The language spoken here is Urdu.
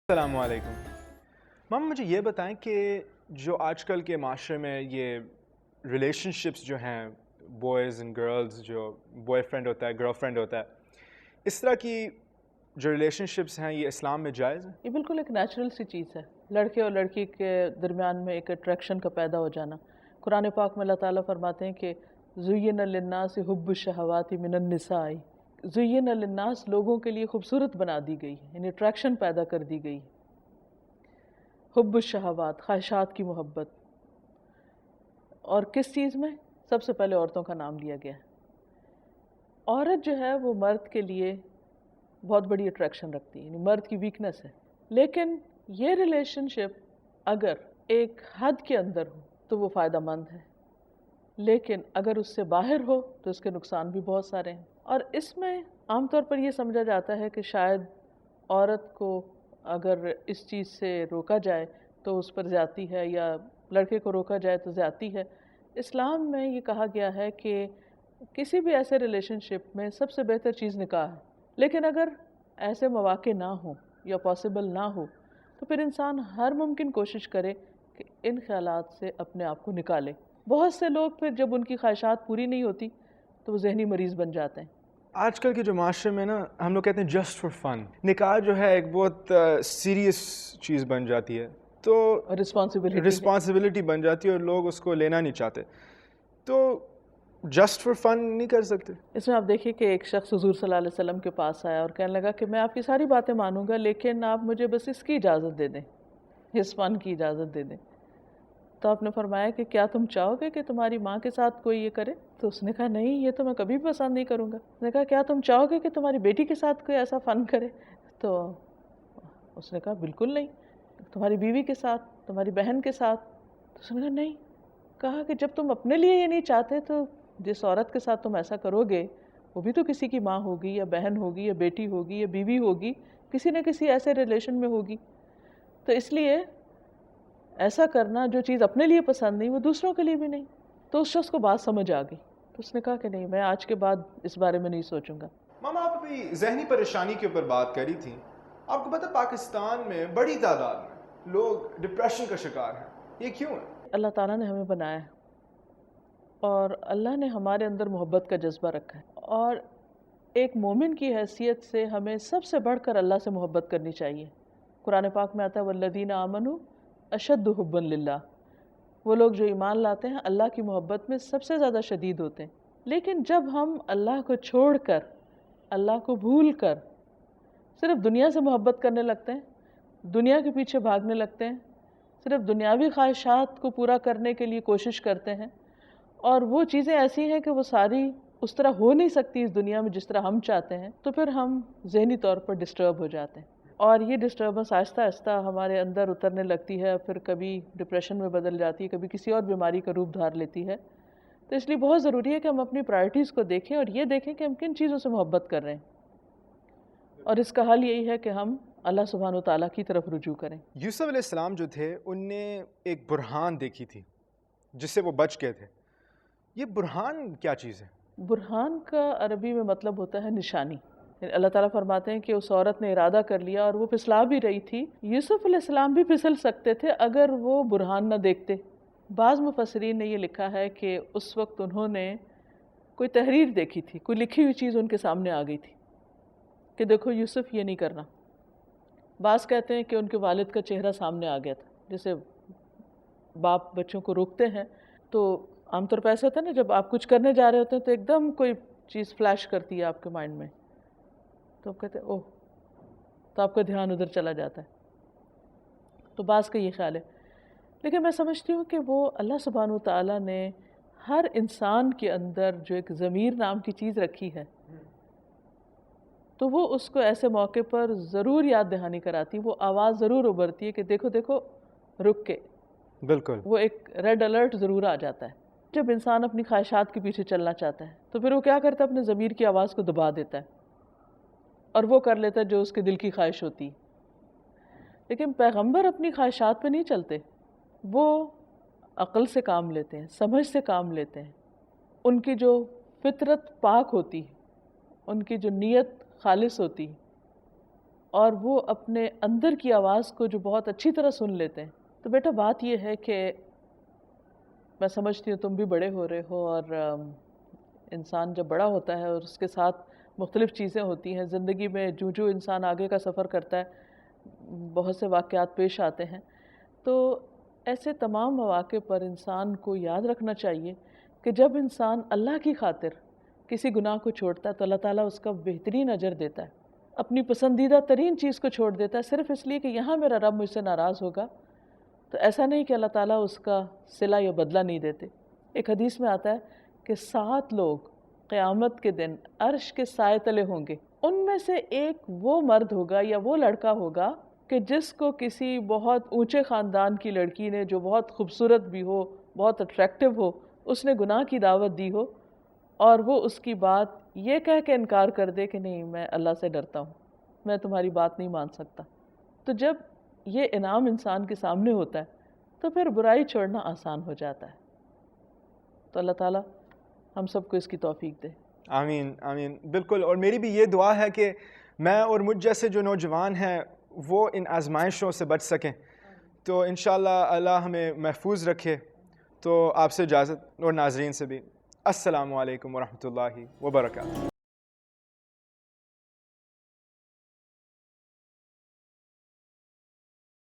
السلام علیکم مام، مجھے یہ بتائیں کہ جو آج کل کے معاشرے میں یہ ریلیشن شپس جو ہیں، بوائز اینڈ گرلز، جو بوائے فرینڈ ہوتا ہے، گرل فرینڈ ہوتا ہے، اس طرح کی جو ریلیشن شپس ہیں یہ اسلام میں جائز ہیں؟ یہ بالکل ایک نیچرل سی چیز ہے، لڑکے اور لڑکی کے درمیان میں ایک اٹریکشن کا پیدا ہو جانا۔ قرآن پاک میں اللہ تعالیٰ فرماتے ہیں کہ زُيِّنَ لِلنَّاسِ حُبُّ الشَّهَوَاتِ مِنَ النِّسَاءِ، زُيِّنَ لِلنَّاسِ لوگوں کے لیے خوبصورت بنا دی گئی ہے، یعنی اٹریکشن پیدا کر دی گئی، حب الشہوات، خواہشات کی محبت۔ اور کس چیز میں؟ سب سے پہلے عورتوں کا نام لیا گیا ہے۔ عورت جو ہے وہ مرد کے لیے بہت بڑی اٹریکشن رکھتی ہے، یعنی مرد کی ویکنس ہے، لیکن یہ ریلیشن شپ اگر ایک حد کے اندر ہو تو وہ فائدہ مند ہے، لیکن اگر اس سے باہر ہو تو اس کے نقصان بھی بہت سارے ہیں۔ اور اس میں عام طور پر یہ سمجھا جاتا ہے کہ شاید عورت کو اگر اس چیز سے روکا جائے تو اس پر زیادتی ہے، یا لڑکے کو روکا جائے تو زیادتی ہے۔ اسلام میں یہ کہا گیا ہے کہ کسی بھی ایسے ریلیشن شپ میں سب سے بہتر چیز نکاح ہے، لیکن اگر ایسے مواقع نہ ہوں یا پاسبل نہ ہو تو پھر انسان ہر ممکن کوشش کرے کہ ان خیالات سے اپنے آپ کو نکالے۔ بہت سے لوگ پھر جب ان کی خواہشات پوری نہیں ہوتی تو وہ ذہنی مریض بن جاتے ہیں۔ آج کل کے جو معاشرے میں نا ہم لوگ کہتے ہیں جسٹ فار فن، نکاح جو ہے ایک بہت سیریس چیز بن جاتی ہے، تو اور رسپانسبلٹی ہے۔ رسپانسبلٹی بن جاتی ہے اور لوگ اس کو لینا نہیں چاہتے، تو جسٹ فار فن نہیں کر سکتے؟ اس میں آپ دیکھیے کہ ایک شخص حضور صلی اللہ علیہ وسلم کے پاس آیا اور کہنے لگا کہ میں آپ کی ساری باتیں مانوں گا، لیکن آپ مجھے بس اس کی اجازت دے دیں، اس فن کی اجازت دے دیں۔ تو آپ نے فرمایا کہ کیا تم چاہو گے کہ تمہاری ماں کے ساتھ کوئی یہ کرے؟ تو اس نے کہا نہیں، یہ تو میں کبھی بھی پسند نہیں کروں گا۔ اس نے کہا کیا تم چاہو گے کہ تمہاری بیٹی کے ساتھ کوئی ایسا فن کرے؟ تو اس نے کہا بالکل نہیں۔ تمہاری بیوی کے ساتھ، تمہاری بہن کے ساتھ؟ تو اس نے کہا نہیں۔ کہا کہ جب تم اپنے لیے یہ نہیں چاہتے تو جس عورت کے ساتھ تم ایسا کرو گے وہ بھی تو کسی کی ماں ہوگی یا بہن ہوگی یا بیٹی ہوگی یا بیوی ہوگی، کسی نہ کسی ایسے ریلیشن میں ہوگی۔ تو اس لیے ایسا کرنا جو چیز اپنے لیے پسند نہیں وہ دوسروں کے لیے بھی نہیں۔ تو اس شخص کو بات سمجھ آ گئی، تو اس نے کہا کہ نہیں، میں آج کے بعد اس بارے میں نہیں سوچوں گا۔ ماما، آپ ابھی ذہنی پریشانی کے اوپر بات کری تھی، آپ کو پتہ پاکستان میں بڑی تعداد میں لوگ ڈپریشن کا شکار ہیں، یہ کیوں ہے؟ اللہ تعالیٰ نے ہمیں بنایا ہے اور اللہ نے ہمارے اندر محبت کا جذبہ رکھا ہے، اور ایک مومن کی حیثیت سے ہمیں سب سے بڑھ کر اللہ سے محبت کرنی چاہیے۔ قرآن پاک میں آتا ہے والذین آمنوا اشد حبا للہ، وہ لوگ جو ایمان لاتے ہیں اللہ کی محبت میں سب سے زیادہ شدید ہوتے ہیں۔ لیکن جب ہم اللہ کو چھوڑ کر، اللہ کو بھول کر صرف دنیا سے محبت کرنے لگتے ہیں، دنیا کے پیچھے بھاگنے لگتے ہیں، صرف دنیاوی خواہشات کو پورا کرنے کے لیے کوشش کرتے ہیں، اور وہ چیزیں ایسی ہیں کہ وہ ساری اس طرح ہو نہیں سکتی اس دنیا میں جس طرح ہم چاہتے ہیں، تو پھر ہم ذہنی طور پر ڈسٹرب ہو جاتے ہیں، اور یہ ڈسٹربنس آہستہ آہستہ ہمارے اندر اترنے لگتی ہے، پھر کبھی ڈپریشن میں بدل جاتی ہے، کبھی کسی اور بیماری کا روپ دھار لیتی ہے۔ تو اس لیے بہت ضروری ہے کہ ہم اپنی پرائرٹیز کو دیکھیں اور یہ دیکھیں کہ ہم کن چیزوں سے محبت کر رہے ہیں، اور اس کا حل یہی ہے کہ ہم اللہ سبحانہ وتعالیٰ کی طرف رجوع کریں۔ یوسف علیہ السلام جو تھے ان نے ایک برہان دیکھی تھی جس سے وہ بچ گئے تھے، یہ برہان کیا چیز ہے؟ برہان کا عربی میں مطلب ہوتا ہے نشانی۔ اللہ تعالیٰ فرماتے ہیں کہ اس عورت نے ارادہ کر لیا اور وہ پھسلا بھی رہی تھی، یوسف علیہ السلام بھی پھسل سکتے تھے اگر وہ برہان نہ دیکھتے۔ بعض مفسرین نے یہ لکھا ہے کہ اس وقت انہوں نے کوئی تحریر دیکھی تھی، کوئی لکھی ہوئی چیز ان کے سامنے آ گئی تھی کہ دیکھو یوسف یہ نہیں کرنا۔ بعض کہتے ہیں کہ ان کے والد کا چہرہ سامنے آ گیا تھا، جیسے باپ بچوں کو روکتے ہیں تو عام طور پہ ایسا ہوتا ہے نا، جب آپ کچھ کرنے جا رہے ہوتے ہیں تو ایک دم کوئی چیز فلیش کرتی ہے آپ کے مائنڈ میں، تو آپ کہتے ہیں اوہ، تو آپ کا دھیان ادھر چلا جاتا ہے۔ تو بعض کا یہ خیال ہے، لیکن میں سمجھتی ہوں کہ وہ اللہ سبحانہ وتعالیٰ نے ہر انسان کے اندر جو ایک ضمیر نام کی چیز رکھی ہے، تو وہ اس کو ایسے موقع پر ضرور یاد دہانی کراتی، وہ آواز ضرور ابھرتی ہے کہ دیکھو دیکھو، رک کے، بالکل۔ وہ ایک ریڈ الرٹ ضرور آ جاتا ہے۔ جب انسان اپنی خواہشات کے پیچھے چلنا چاہتا ہے تو پھر وہ کیا کرتا ہے، اپنے ضمیر کی آواز کو دبا دیتا ہے اور وہ کر لیتا ہے جو اس کے دل کی خواہش ہوتی۔ لیکن پیغمبر اپنی خواہشات پہ نہیں چلتے، وہ عقل سے کام لیتے ہیں، سمجھ سے کام لیتے ہیں۔ ان کی جو فطرت پاک ہوتی، ان کی جو نیت خالص ہوتی، اور وہ اپنے اندر کی آواز کو جو بہت اچھی طرح سن لیتے ہیں. تو بیٹا بات یہ ہے کہ میں سمجھتی ہوں تم بھی بڑے ہو رہے ہو، اور انسان جب بڑا ہوتا ہے اور اس کے ساتھ مختلف چیزیں ہوتی ہیں زندگی میں، جو انسان آگے کا سفر کرتا ہے بہت سے واقعات پیش آتے ہیں. تو ایسے تمام مواقع پر انسان کو یاد رکھنا چاہیے کہ جب انسان اللہ کی خاطر کسی گناہ کو چھوڑتا ہے تو اللہ تعالیٰ اس کا بہترین اجر دیتا ہے. اپنی پسندیدہ ترین چیز کو چھوڑ دیتا ہے صرف اس لیے کہ یہاں میرا رب مجھ سے ناراض ہوگا. تو ایسا نہیں کہ اللہ تعالیٰ اس کا صلہ یا بدلہ نہیں دیتے. ایک حدیث میں آتا ہے کہ 7 لوگ قیامت کے دن عرش کے سائے تلے ہوں گے. ان میں سے ایک وہ مرد ہوگا یا وہ لڑکا ہوگا کہ جس کو کسی بہت اونچے خاندان کی لڑکی نے، جو بہت خوبصورت بھی ہو، بہت اٹریکٹیو ہو، اس نے گناہ کی دعوت دی ہو اور وہ اس کی بات یہ کہہ کے انکار کر دے کہ نہیں میں اللہ سے ڈرتا ہوں، میں تمہاری بات نہیں مان سکتا. تو جب یہ انعام انسان کے سامنے ہوتا ہے تو پھر برائی چھوڑنا آسان ہو جاتا ہے. تو اللہ تعالیٰ ہم سب کو اس کی توفیق دے. آمین آمین. بالکل. اور میری بھی یہ دعا ہے کہ میں اور مجھ جیسے جو نوجوان ہیں وہ ان آزمائشوں سے بچ سکیں. تو انشاءاللہ اللہ ہمیں محفوظ رکھے. تو آپ سے اجازت اور ناظرین سے بھی السلام علیکم ورحمۃ اللہ وبرکاتہ.